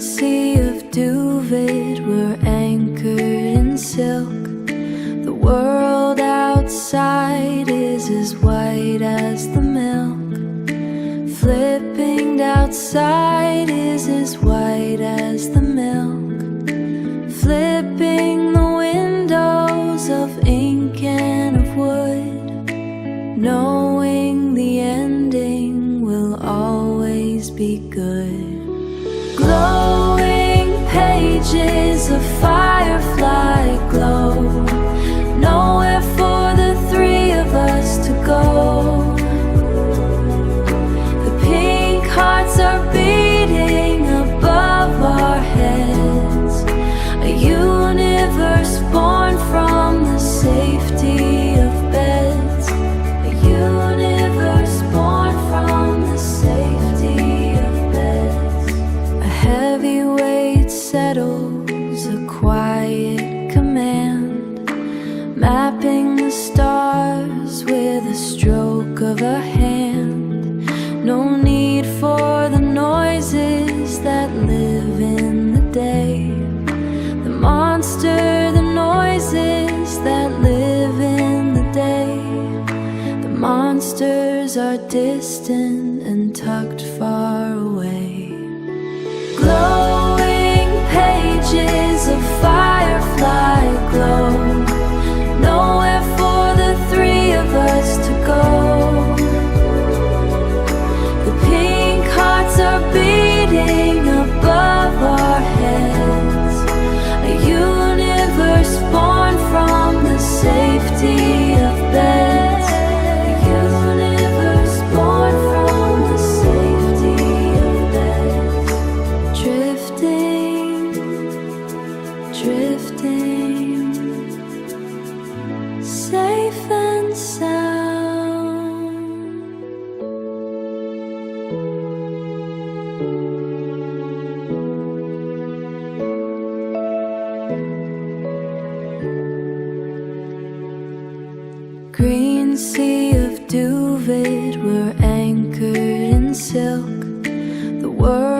sea of duvet, we're anchored in silk. The world outside is as white as the milk. Flipping outside is as white as the milk. Flipping the windows of ink and of wood, knowing the ending will always be good. Glowing pages of firefly glow, nowhere for the three of us to go. The pink hearts are beating above our heads, a universe born from the safety of beds, a universe born from the safety of beds. A heavy weight settles, a quiet command, mapping the stars with a stroke of a hand. No need for the noises that live in the day. The monster, the noises that live in the day. The monsters are distant and tucked far away. Glowing pages of firefly glow, nowhere for the three of us to go. The pink hearts are beating above our heads, a universe born from the safety of beds, a universe born from the safety of beds. Drifting, drifting, safe and sound. Green sea of duvet, we're anchored in silk. The world